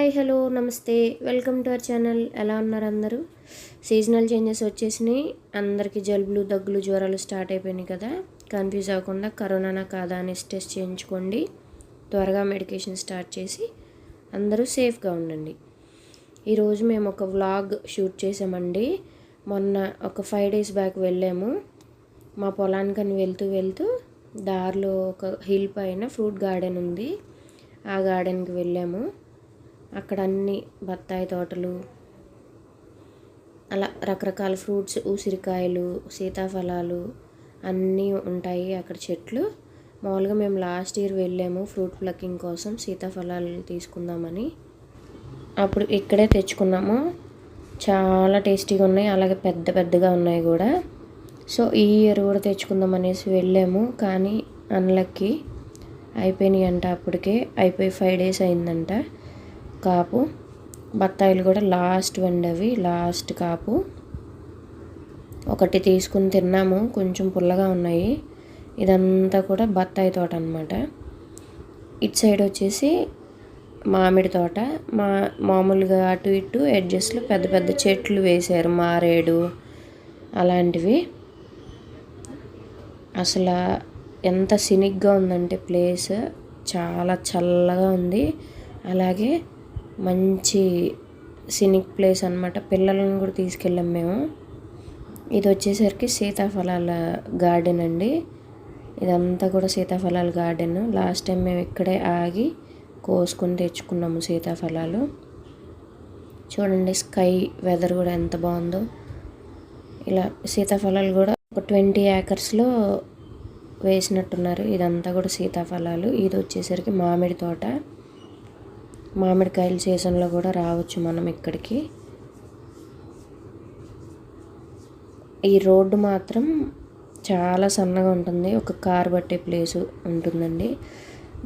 Hi hello నమస్తే welcome to our channel. ఎలా ఉన్నారు అందరూ? సీజనల్ చేంజెస్ వచ్చేసినాయి. అందరికీ జలుబులు దగ్గులు జ్వరాలు స్టార్ట్ అయిపోయినాయి కదా. కన్ఫ్యూజ్ అవ్వకుండా కరోనానా కాదా అని టెస్ట్ చేయించుకోండి. త్వరగా మెడికేషన్ స్టార్ట్ చేసి అందరూ సేఫ్గా ఉండండి. ఈరోజు మేము ఒక వ్లాగ్ షూట్ చేసామండి. మొన్న ఒక 5 days బ్యాక్ వెళ్ళాము. మా పొలానికని వెళ్తూ దారిలో ఒక హిల్ పైన ఫ్రూట్ గార్డెన్ ఉంది. ఆ గార్డెన్కి వెళ్ళాము. అక్కడ అన్ని బత్తాయి తోటలు, అలా రకరకాల ఫ్రూట్స్, ఉసిరికాయలు, సీతాఫలాలు అన్నీ ఉంటాయి అక్కడ చెట్లు. మామూలుగా మేము లాస్ట్ ఇయర్ వెళ్ళాము ఫ్రూట్ ప్లక్కింగ్ కోసం, సీతాఫలాలు తీసుకుందామని. అప్పుడు ఇక్కడే తెచ్చుకున్నాము. చాలా టేస్టీగా ఉన్నాయి, అలాగే పెద్దగా ఉన్నాయి కూడా. సో ఈ ఇయర్ కూడా తెచ్చుకుందాం అనేసి వెళ్ళాము. కానీ అన్లక్కీ అయిపోయినాయి అంట. అప్పటికే అయిపోయి 5 days అయిందంట కాపు. బత్తాయిలు కూడా లాస్ట్ వండవి, లాస్ట్ కాపు. ఒకటి తీసుకుని తిన్నాము, కొంచెం పుల్లగా ఉన్నాయి. ఇదంతా కూడా బత్తాయి తోట అనమాట. ఇటు సైడ్ వచ్చేసి మామిడి తోట. మామూలుగా అటు ఇటు ఎడ్జస్ట్లో పెద్ద చెట్లు వేశారు, మారేడు అలాంటివి. అసలు ఎంత సినిక్గా ఉందంటే ప్లేస్, చాలా చల్లగా ఉంది. అలాగే మంచి సినిక్ ప్లేస్ అనమాట. పిల్లలను కూడా తీసుకెళ్ళాం మేము. ఇది వచ్చేసరికి సీతాఫలాల గార్డెన్ అండి. ఇదంతా కూడా సీతాఫలాల గార్డెన్. లాస్ట్ టైం మేము ఇక్కడే ఆగి కోసుకొని తెచ్చుకున్నాము సీతాఫలాలు. చూడండి స్కై వెదర్ కూడా ఎంత బాగుందో. ఇలా సీతాఫలాలు కూడా ఒక 20 acres వేసినట్టున్నారు. ఇదంతా కూడా సీతాఫలాలు. ఇది వచ్చేసరికి మామిడి తోట. మామిడికాయల సీజన్లో కూడా రావచ్చు మనం ఇక్కడికి. ఈ రోడ్డు మాత్రం చాలా సన్నగా ఉంటుంది, ఒక కార్ పట్టే ప్లేసు ఉంటుందండి.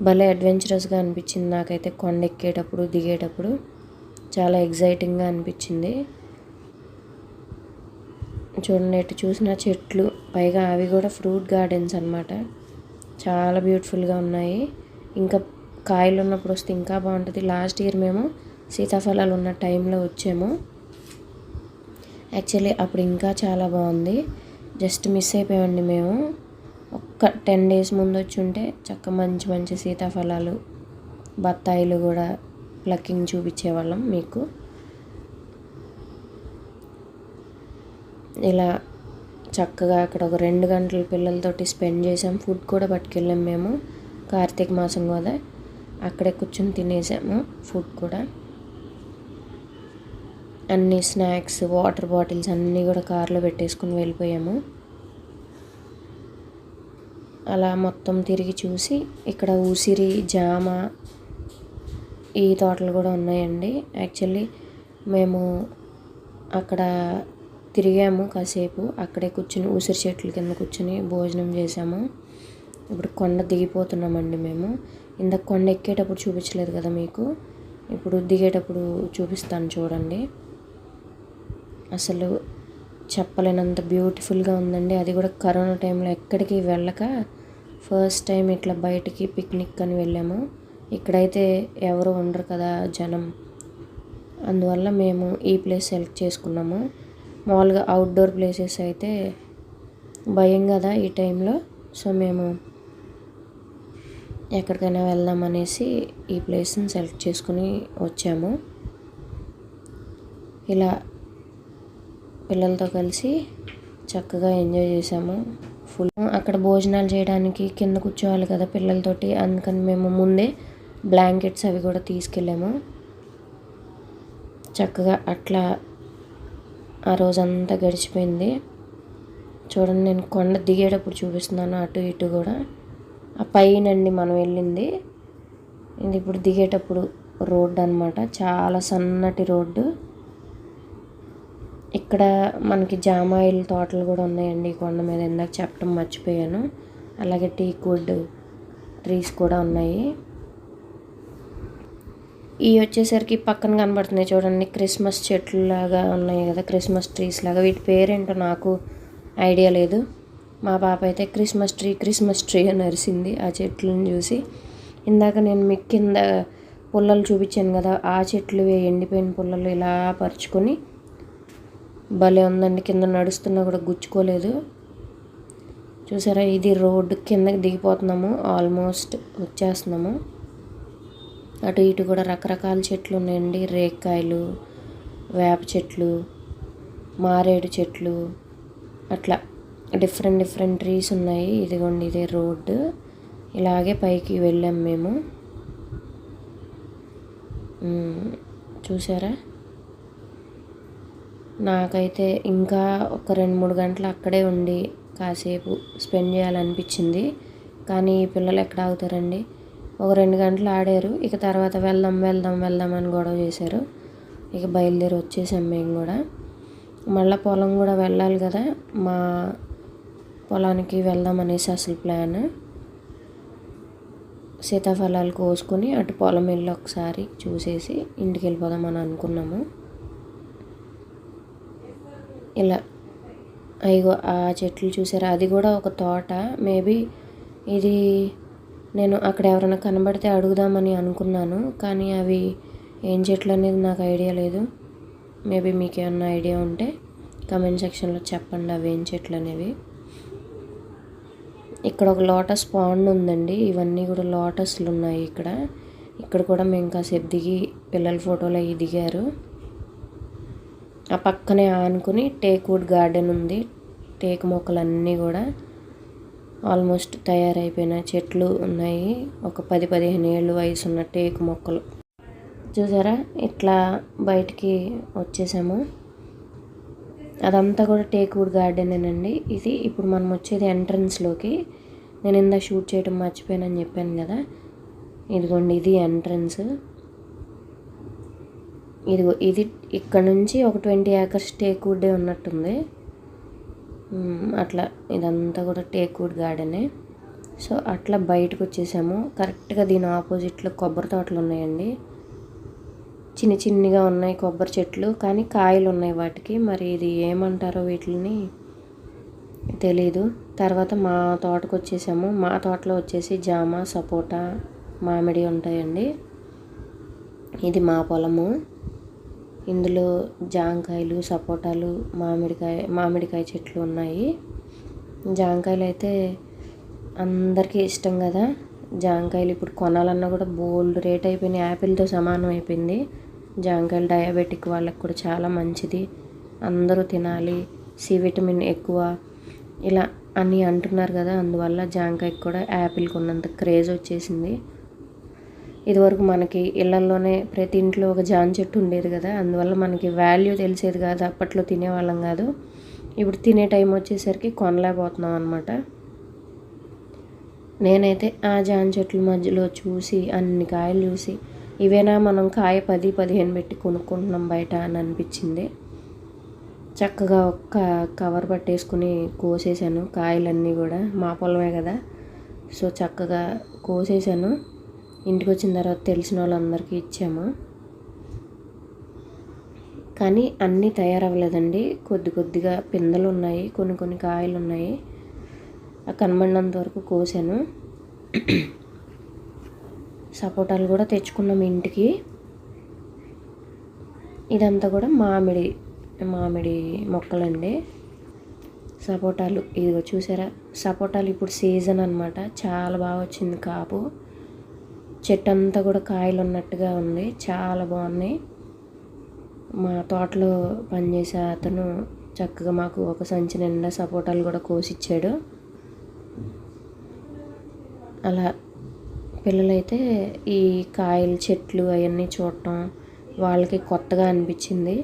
భలే అడ్వెంచరస్గా అనిపించింది నాకైతే. కొండ ఎక్కేటప్పుడు దిగేటప్పుడు చాలా ఎగ్జైటింగ్గా అనిపించింది. చూడండి ఎటు చూసిన చెట్లు, పైగా అవి కూడా ఫ్రూట్ గార్డెన్స్ అన్నమాట. చాలా బ్యూటిఫుల్గా ఉన్నాయి. ఇంకా కాయలు ఉన్నప్పుడు వస్తే ఇంకా బాగుంటుంది. లాస్ట్ ఇయర్ మేము సీతాఫలాలు ఉన్న టైంలో వచ్చాము. యాక్చువల్లీ అప్పుడు ఇంకా చాలా బాగుంది. జస్ట్ మిస్ అయిపోయామండి మేము. ఒక్క 10 days ముందు వచ్చి ఉంటే చక్కగా మంచి సీతాఫలాలు, బత్తాయిలు కూడా ప్లక్కింగ్ చూపించేవాళ్ళం మీకు. ఇలా చక్కగా అక్కడ ఒక 2 గంటలు పిల్లలతోటి స్పెండ్ చేసాం. ఫుడ్ కూడా పట్టుకెళ్ళాం మేము. కార్తీక మాసం కదా, అక్కడే కూర్చొని తినేసాము ఫుడ్ కూడా. అన్ని స్నాక్స్, వాటర్ బాటిల్స్ అన్నీ కూడా కార్లో పెట్టేసుకుని వెళ్ళిపోయాము. అలా మొత్తం తిరిగి చూసి ఇక్కడ ఉసిరి, జామ ఈ తోటలు కూడా ఉన్నాయండి. యాక్చువల్లీ మేము అక్కడ తిరిగాము కాసేపు. అక్కడే కూర్చుని ఉసిరి చెట్ల కింద కూర్చుని భోజనం చేసాము. ఇప్పుడు కొండ దిగిపోతున్నామండి మేము. ఇందాక కొండ ఎక్కేటప్పుడు చూపించలేదు కదా మీకు, ఇప్పుడు దిగేటప్పుడు చూపిస్తాను చూడండి. అసలు చెప్పలేనంత బ్యూటిఫుల్గా ఉందండి. అది కూడా కరోనా టైంలో ఎక్కడికి వెళ్ళక ఫస్ట్ టైం ఇట్లా బయటికి పిక్నిక్ అని వెళ్ళాము. ఇక్కడైతే ఎవరు ఉండరు కదా జనం, అందువల్ల మేము ఈ ప్లేస్ సెలెక్ట్ చేసుకున్నాము. మామూలుగా అవుట్డోర్ ప్లేసెస్ అయితే భయం కదా ఈ టైంలో. సో మేము ఎక్కడికైనా వెళ్దాం అనేసి ఈ ప్లేస్ని సెలెక్ట్ చేసుకుని వచ్చాము. ఇలా పిల్లలతో కలిసి చక్కగా ఎంజాయ్ చేసాము ఫుల్. అక్కడ భోజనాలు చేయడానికి కింద కూర్చోవాలి కదా పిల్లలతోటి, అందుకని మేము ముందే బ్లాంకెట్స్ అవి కూడా తీసుకెళ్ళాము. చక్కగా అట్లా ఆ రోజంతా గడిచిపోయింది. చూడండి నేను కొండ దిగేటప్పుడు చూపిస్తున్నాను అటు ఇటు కూడా. ఆ పైనండి మనం వెళ్ళింది. ఇది ఇప్పుడు దిగేటప్పుడు రోడ్డు అనమాట, చాలా సన్నటి రోడ్డు. ఇక్కడ మనకి జామాయిల్ తోటలు కూడా ఉన్నాయండి ఈ కొండ మీద, ఇందాక చెప్పడం మర్చిపోయాను. అలాగే టీక్వుడ్ ట్రీస్ కూడా ఉన్నాయి. ఇవి వచ్చేసరికి పక్కన కనబడుతున్నాయి చూడండి, క్రిస్మస్ చెట్లు లాగా ఉన్నాయి కదా, క్రిస్మస్ ట్రీస్ లాగా. వీటి పేరేంటో నాకు ఐడియా లేదు. మా పాప అయితే క్రిస్మస్ ట్రీ అని అరిసింది ఆ చెట్లను చూసి. ఇందాక నేను మీకు కింద పుల్లలు చూపించాను కదా, ఆ చెట్లు ఎండిపోయిన పుల్లలు ఇలా పరుచుకొని భలే ఉందండి. కింద నడుస్తున్నా కూడా గుచ్చుకోలేదు. చూసారా, ఇది రోడ్డు కిందకి దిగిపోతున్నాము, ఆల్మోస్ట్ వచ్చేస్తున్నాము. అటు ఇటు కూడా రకరకాల చెట్లు ఉన్నాయండి. రేక్కాయలు, వేప చెట్లు, మారేడు చెట్లు, అట్లా డిఫరెంట్ ట్రీస్ ఉన్నాయి. ఇదిగోండి, ఇదే రోడ్డు. ఇలాగే పైకి వెళ్ళాం మేము. చూసారా, నాకైతే ఇంకా ఒక 2-3 గంటలు అక్కడే ఉండి కాసేపు స్పెండ్ చేయాలనిపించింది. కానీ పిల్లలు ఎక్కడ ఆగుతారండి, ఒక 2 గంటలు ఆడారు. ఇక తర్వాత వెళ్దాం అని గొడవ చేశారు. ఇక బయలుదేరి వచ్చేసాం మేము కూడా. మళ్ళీ పొలం కూడా వెళ్ళాలి కదా, మా పొలానికి వెళ్దాం అనేసి అసలు ప్లాన్. సీతాఫలాలు కోసుకొని అటు పొలం వెళ్ళి ఒకసారి చూసేసి ఇంటికి వెళ్ళిపోదామని అనుకున్నాము. ఇలా అయ్యో ఆ చెట్లు చూసారా, అది కూడా ఒక తోట. మేబీ ఇది నేను అక్కడ ఎవరైనా కనబడితే అడుగుదామని అనుకున్నాను, కానీ అవి ఏం చెట్లు అనేది నాకు ఐడియా లేదు. మేబీ మీకు ఏమన్నా ఐడియా ఉంటే కమెంట్ సెక్షన్లో చెప్పండి అవి ఏం చెట్లు అనేవి. ఇక్కడ ఒక లోటస్ పాండ్ ఉందండి. ఇవన్నీ కూడా లోటస్లు ఉన్నాయి ఇక్కడ. ఇక్కడ కూడా మేము కాసేపు దిగి పిల్లల ఫోటోలు అవి దిగారు. ఆ పక్కనే ఆనుకుని టేక్వుడ్ గార్డెన్ ఉంది. టేకు మొక్కలన్నీ కూడా ఆల్మోస్ట్ తయారైపోయిన చెట్లు ఉన్నాయి. ఒక 10-15 ఏళ్ళు వయసు ఉన్న టేకు మొక్కలు. చూసారా, ఇట్లా బయటికి వచ్చేసాము. అదంతా కూడా టేక్వుడ్ గార్డెనేనండి. ఇది ఇప్పుడు మనం వచ్చేది ఎంట్రన్స్లోకి. నేను ఇందా షూట్ చేయడం మర్చిపోయానని చెప్పాను కదా, ఇదిగోండి ఇది ఎంట్రన్స్. ఇదిగో ఇది ఇక్కడ నుంచి ఒక 20 acres టేక్వుడ్డే ఉన్నట్టుంది. అట్లా ఇదంతా కూడా టేక్వుడ్ గార్డెనే. సో అట్లా బయటకు వచ్చేసాము. కరెక్ట్గా దీని ఆపోజిట్లో కొబ్బరి తోటలు ఉన్నాయండి. చిన్నగా ఉన్నాయి కొబ్బరి చెట్లు, కానీ కాయలు ఉన్నాయి వాటికి. మరి ఇది ఏమంటారో వీటిని తెలీదు. తర్వాత మా తోటకు వచ్చేసాము. మా తోటలో వచ్చేసి జామ, సపోటా, మామిడి ఉంటాయండి. ఇది మా పొలము. ఇందులో జాంకాయలు, సపోటాలు, మామిడికాయ చెట్లు ఉన్నాయి. జాంకాయలు అయితే అందరికీ ఇష్టం కదా. జాంకాయలు ఇప్పుడు కొనాలన్నా కూడా బోల్డ్ రేట్ అయిపోయినాయి. యాపిల్తో సమానం అయిపోయింది. జాంకాయలు డయాబెటిక్ వాళ్ళకి కూడా చాలా మంచిది, అందరూ తినాలి, సి విటమిన్ ఎక్కువ ఇలా అని అంటున్నారు కదా. అందువల్ల జాంకాయకి కూడా యాపిల్కి ఉన్నంత క్రేజ్ వచ్చేసింది. ఇదివరకు మనకి ఇళ్లల్లోనే ప్రతి ఇంట్లో ఒక జామ చెట్టు ఉండేది కదా, అందువల్ల మనకి వాల్యూ తెలిసేది కాదు. అప్పట్లో తినేవాళ్ళం కాదు. ఇప్పుడు తినే టైం వచ్చేసరికి కొనలేకపోతున్నాం అనమాట. నేనైతే ఆ జామ చెట్ల మధ్యలో చూసి అన్ని కాయలు చూసి ఇవేనా మనం కాయ 10-15 పెట్టి కొనుక్కుంటున్నాం బయట అని అనిపించింది. చక్కగా ఒక్క కవర్ పట్టేసుకుని కోసేసాను కాయలన్నీ కూడా. మా పొలమే కదా, సో చక్కగా కోసేసాను. ఇంటికి వచ్చిన తర్వాత తెలిసిన వాళ్ళందరికీ ఇచ్చాము. కానీ అన్నీ తయారవ్వలేదండి. కొద్దిగా పిందెలు ఉన్నాయి, కొన్ని కాయలు ఉన్నాయి. కనబడినంత వరకు కోసాను. సపోటాలు కూడా తెచ్చుకున్నాం ఇంటికి. ఇదంతా కూడా మామిడి మొక్కలండి. సపోటాలు ఇదిగో చూసారా, సపోటాలు ఇప్పుడు సీజన్ అనమాట. చాలా బాగా వచ్చింది కాపు. చెట్టు అంతా కూడా కాయలు ఉన్నట్టుగా ఉంది, చాలా బాగున్నాయి. మా తోటలో పనిచేసే అతను చక్కగా మాకు ఒక సంచి నిండా సపోటాలు కూడా కోసిచ్చాడు. అలా పిల్లలైతే ఈ కాయలు చెట్లు అవన్నీ చూడటం వాళ్ళకి కొత్తగా అనిపించింది.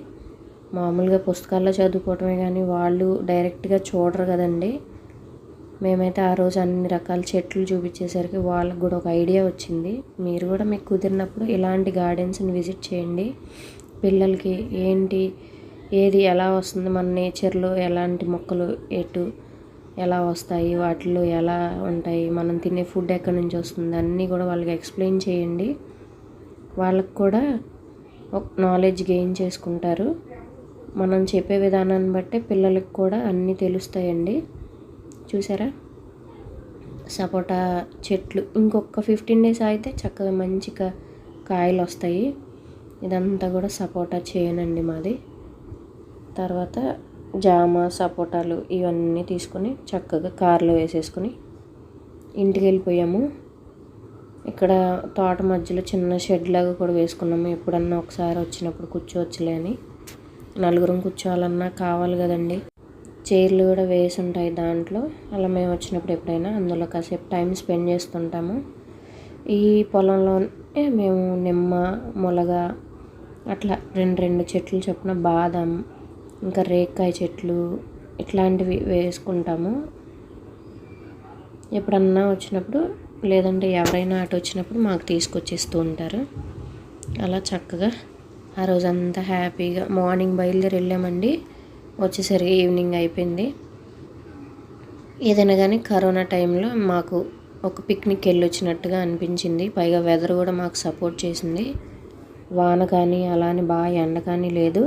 మామూలుగా పుస్తకాల్లో చదువుకోవటమే కానీ వాళ్ళు డైరెక్ట్గా చూడరు కదండి. మేమైతే ఆ రోజు అన్ని రకాల చెట్లు చూపించేసరికి వాళ్ళకి కూడా ఒక ఐడియా వచ్చింది. మీరు కూడా మీకు కుదిరినప్పుడు ఇలాంటి గార్డెన్స్ని విజిట్ చేయండి. పిల్లలకి ఏది ఎలా వస్తుంది, మన నేచర్లో ఎలాంటి మొక్కలు ఎలా వస్తాయి, వాటిలో ఎలా ఉంటాయి, మనం తినే ఫుడ్ ఎక్కడి నుంచి వస్తుంది అన్నీ కూడా వాళ్ళకి ఎక్స్ప్లెయిన్ చేయండి. వాళ్ళకు కూడా ఒక నాలెడ్జ్ గెయిన్ చేసుకుంటారు. మనం చెప్పే విధానాన్ని బట్టే పిల్లలకు కూడా అన్నీ తెలుస్తాయండి. చూసారా, సపోటా చెట్లు ఇంకొక 15 days అయితే చక్కగా మంచిగా కాయలు వస్తాయి. ఇదంతా కూడా సపోటా చేయనండి మాది. తర్వాత జామ, సపోటాలు ఇవన్నీ తీసుకొని చక్కగా కారులో వేసేసుకొని ఇంటికి వెళ్ళిపోయాము. ఇక్కడ తోట మధ్యలో చిన్న షెడ్ లాగా కూడా వేసుకున్నాము. ఎప్పుడన్నా ఒకసారి వచ్చినప్పుడు కూర్చోవచ్చులే అని. నలుగురం కూర్చోవాలన్నా కావాలి కదండి. చైర్లు కూడా వేసి ఉంటాయి దాంట్లో. అలా మేము వచ్చినప్పుడు ఎప్పుడైనా అందులో కాసేపు టైం స్పెండ్ చేస్తుంటాము. ఈ పొలంలోనే మేము నిమ్మ, ములగ అట్లా రెండు చెట్లు చొప్పున బాదం, ఇంకా రేక్కాయ చెట్లు ఇట్లాంటివి వేసుకుంటాము. ఎప్పుడన్నా వచ్చినప్పుడు లేదంటే ఎవరైనా అటు వచ్చినప్పుడు మాకు తీసుకొచ్చేస్తూ ఉంటారు. అలా చక్కగా ఆ రోజంతా హ్యాపీగా మార్నింగ్ బయలుదేరి వెళ్ళామండి. వచ్చేసరికి ఈవినింగ్ అయిపోయింది. ఏదైనా కానీ కరోనా టైంలో మాకు ఒక పిక్నిక్ వెళ్ళొచ్చినట్టుగా అనిపించింది. పైగా వెదర్ కూడా మాకు సపోర్ట్ చేసింది. వాన కానీ అలా అని బాగా ఎండ కానీ లేదు.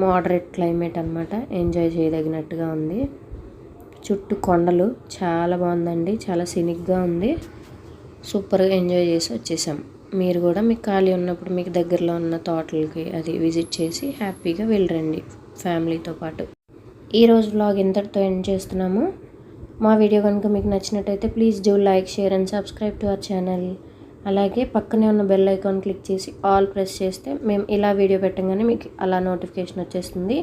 మోడరేట్ క్లైమేట్ అనమాట. ఎంజాయ్ చేయదగినట్టుగా ఉంది. చుట్టూ కొండలు చాలా బాగుందండి. చాలా సినిక్గా ఉంది. సూపర్గా ఎంజాయ్ చేసి వచ్చేసాం. మీరు కూడా మీకు ఖాళీ ఉన్నప్పుడు మీకు దగ్గరలో ఉన్న తోటలకి అది విజిట్ చేసి హ్యాపీగా వెళ్ళరండి ఫ్యామిలీతో పాటు. ఈరోజు వ్లాగ్ ఇంతటితో ఎండ్ చేస్తున్నాము. మా వీడియో కనుక మీకు నచ్చినట్టయితే please do like, share and subscribe to our channel. అలాగే పక్కనే ఉన్న బెల్ ఐకాన్ క్లిక్ చేసి ఆల్ ప్రెస్ చేస్తే మేము ఇలా వీడియో పెట్టగానే మీకు అలా నోటిఫికేషన్ వచ్చేస్తుంది.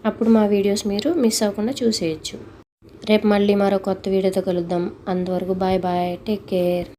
అప్పుడు మా వీడియోస్ మీరు మిస్ అవ్వకుండా చూసేయచ్చు. రేపు మళ్ళీ మరో కొత్త వీడియోతో కలుద్దాం. అంతవరకు బాయ్ బాయ్, టేక్ కేర్.